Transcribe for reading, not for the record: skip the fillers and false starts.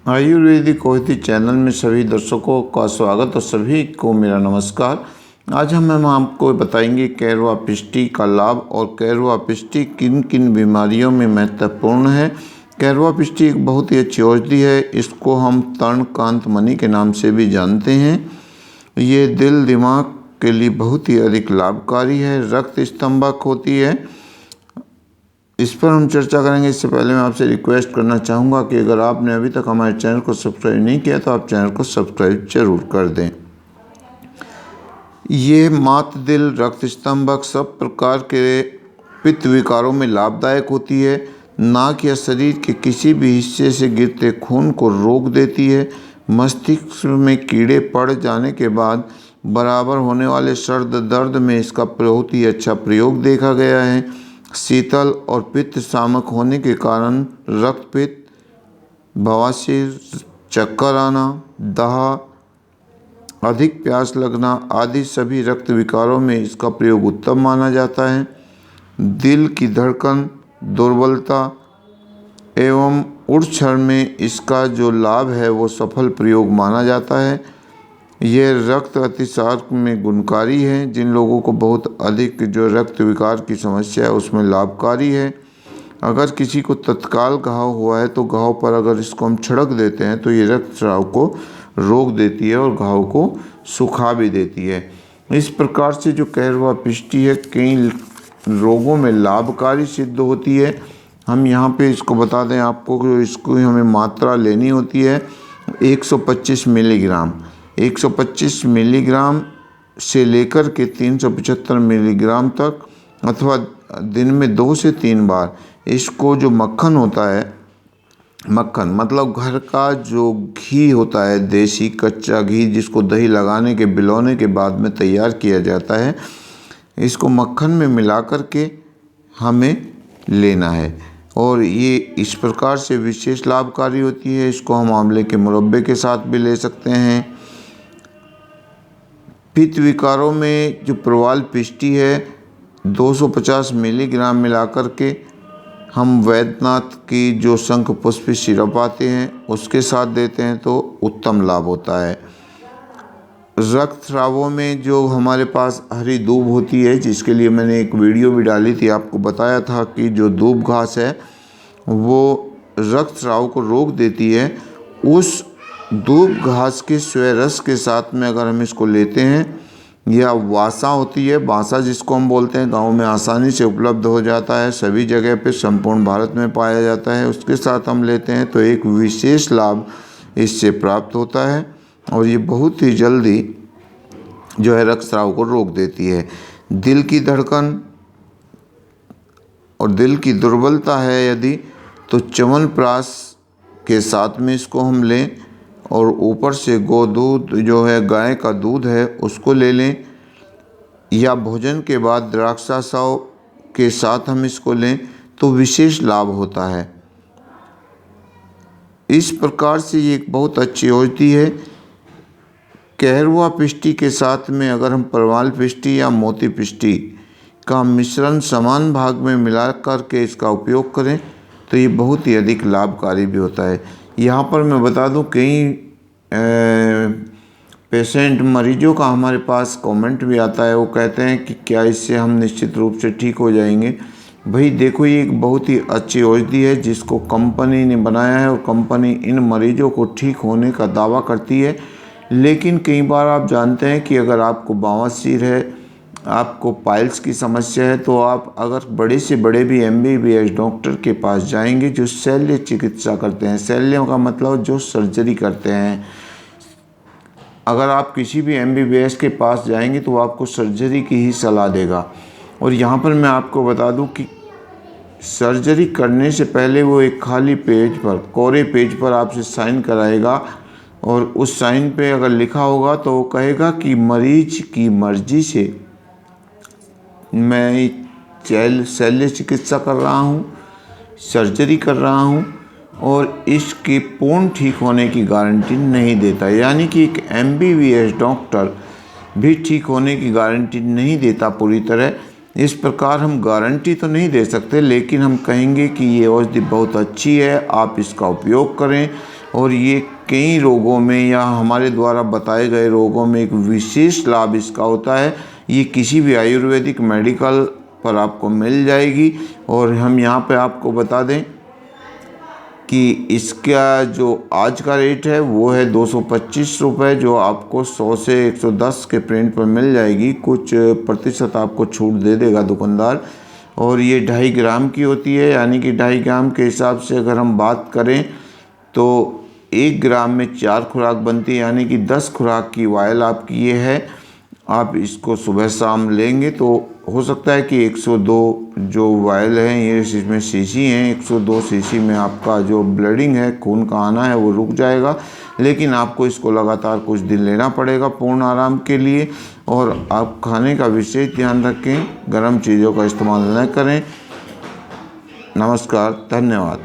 आयुर्वेदिक औषधि चैनल में सभी दर्शकों का स्वागत और सभी को मेरा नमस्कार। आज हम आपको बताएंगे कैरवा पिष्टी का लाभ और कैरवा पिष्टी किन किन बीमारियों में महत्वपूर्ण है। कैरवा पिष्टी एक बहुत ही अच्छी औषधि है। इसको हम तर्णकांत मणि के नाम से भी जानते हैं। ये दिल दिमाग के लिए बहुत ही अधिक लाभकारी है। रक्त स्तंभक होती है। इस पर हम चर्चा करेंगे। इससे पहले मैं आपसे रिक्वेस्ट करना चाहूँगा कि अगर आपने अभी तक हमारे चैनल को सब्सक्राइब नहीं किया तो आप चैनल को सब्सक्राइब जरूर कर दें। ये मात दिल रक्त स्तंभक सब प्रकार के पित्त विकारों में लाभदायक होती है। नाक या शरीर के किसी भी हिस्से से गिरते खून को रोक देती है। मस्तिष्क में कीड़े पड़ जाने के बाद बराबर होने वाले सर्द दर्द में इसका बहुत ही अच्छा प्रयोग देखा गया है। शीतल और पित्त शामक होने के कारण रक्तपित्त, बवासीर, चक्कर आना, दहा, अधिक प्यास लगना आदि सभी रक्त विकारों में इसका प्रयोग उत्तम माना जाता है। दिल की धड़कन, दुर्बलता एवं उड़छड़ में इसका जो लाभ है वो सफल प्रयोग माना जाता है। यह रक्त अतिसार में गुणकारी है। जिन लोगों को बहुत अधिक जो रक्त विकार की समस्या है उसमें लाभकारी है। अगर किसी को तत्काल घाव हुआ है तो घाव पर अगर इसको हम छिड़क देते हैं तो ये रक्तस्राव को रोक देती है और घाव को सुखा भी देती है। इस प्रकार से जो कैरवा पिष्टी है कई रोगों में लाभकारी सिद्ध होती है। हम यहाँ पे इसको बता दें आपको कि इसको हमें मात्रा लेनी होती है 125 मिलीग्राम। 125 मिलीग्राम से लेकर के 375 मिलीग्राम तक अथवा दिन में 2 से 3 बार। इसको जो मक्खन होता है, मक्खन मतलब घर का जो घी होता है, देसी कच्चा घी जिसको दही लगाने के बिलौने के बाद में तैयार किया जाता है, इसको मक्खन में मिला कर के हमें लेना है और ये इस प्रकार से विशेष लाभकारी होती है। इसको हम आंवले के मुरब्बे के साथ भी ले सकते हैं। पित्त विकारों में जो प्रवाल पिष्टी है 250 मिलीग्राम मिलाकर के हम वैद्यनाथ की जो शंख पुष्पी सिरप आते हैं उसके साथ देते हैं तो उत्तम लाभ होता है। रक्तस्रावों में जो हमारे पास हरी दूब होती है, जिसके लिए मैंने एक वीडियो भी डाली थी, आपको बताया था कि जो दूब घास है वो रक्तस्राव को रोक देती है। उस दूब घास के स्वरस के साथ में अगर हम इसको लेते हैं, या वासा होती है, बासा जिसको हम बोलते हैं, गांव में आसानी से उपलब्ध हो जाता है, सभी जगह पे संपूर्ण भारत में पाया जाता है, उसके साथ हम लेते हैं तो एक विशेष लाभ इससे प्राप्त होता है और ये बहुत ही जल्दी जो है रक्तस्राव को रोक देती है। दिल की धड़कन और दिल की दुर्बलता है यदि, तो च्यवनप्राश के साथ में इसको हम लें और ऊपर से गौ दूध जो है, गाय का दूध है, उसको ले लें या भोजन के बाद द्राक्षासाव के साथ हम इसको लें तो विशेष लाभ होता है। इस प्रकार से ये एक बहुत अच्छी औषधि है। कैरवा पिष्टी के साथ में अगर हम प्रवाल पिष्टी या मोती पिष्टी का मिश्रण समान भाग में मिला करके इसका उपयोग करें तो ये बहुत ही अधिक लाभकारी भी होता है। यहाँ पर मैं बता दूं कई पेशेंट मरीजों का हमारे पास कमेंट भी आता है। वो कहते हैं कि क्या इससे हम निश्चित रूप से ठीक हो जाएंगे। भाई देखो, ये एक बहुत ही अच्छी औषधि है जिसको कंपनी ने बनाया है और कंपनी इन मरीजों को ठीक होने का दावा करती है। लेकिन कई बार आप जानते हैं कि अगर आपको बवासीर है, आपको पाइल्स की समस्या है, तो आप अगर बड़े से बड़े भी MBBS डॉक्टर के पास जाएंगे जो शल्य चिकित्सा करते हैं, शल्य का मतलब जो सर्जरी करते हैं, अगर आप किसी भी MBBS के पास जाएंगे तो आपको सर्जरी की ही सलाह देगा। और यहाँ पर मैं आपको बता दूं कि सर्जरी करने से पहले वो एक खाली पेज पर, कोरे पेज पर आपसे साइन कराएगा और उस साइन पे अगर लिखा होगा तो वो कहेगा कि मरीज की मर्जी से मैं शल्य चिकित्सा कर रहा हूँ, सर्जरी कर रहा हूँ और इसके पूर्ण ठीक होने की गारंटी नहीं देता। यानी कि एक MBBS डॉक्टर भी ठीक होने की गारंटी नहीं देता पूरी तरह। इस प्रकार हम गारंटी तो नहीं दे सकते, लेकिन हम कहेंगे कि ये औषधि बहुत अच्छी है, आप इसका उपयोग करें। और ये कई रोगों में या हमारे द्वारा बताए गए रोगों में एक विशेष लाभ इसका होता है। ये किसी भी आयुर्वेदिक मेडिकल पर आपको मिल जाएगी। और हम यहाँ पे आपको बता दें कि इसका जो आज का रेट है वो है 225 रुपये, जो आपको 100 से 110 के प्रिंट पर मिल जाएगी। कुछ प्रतिशत आपको छूट दे देगा दुकानदार। और ये 2.5 ग्राम की होती है, यानी कि 2.5 ग्राम के हिसाब से अगर हम बात करें तो 1 ग्राम में 4 खुराक बनती है, यानी कि 10 खुराक की वायल आपकी ये है। आप इसको सुबह शाम लेंगे तो हो सकता है कि 102 जो वायल हैं ये इसमें शीशी हैं, 102 शीशी में आपका जो ब्लीडिंग है, खून का आना है, वो रुक जाएगा। लेकिन आपको इसको लगातार कुछ दिन लेना पड़ेगा पूर्ण आराम के लिए। और आप खाने का विशेष ध्यान रखें, गर्म चीज़ों का इस्तेमाल न करें। नमस्कार, धन्यवाद।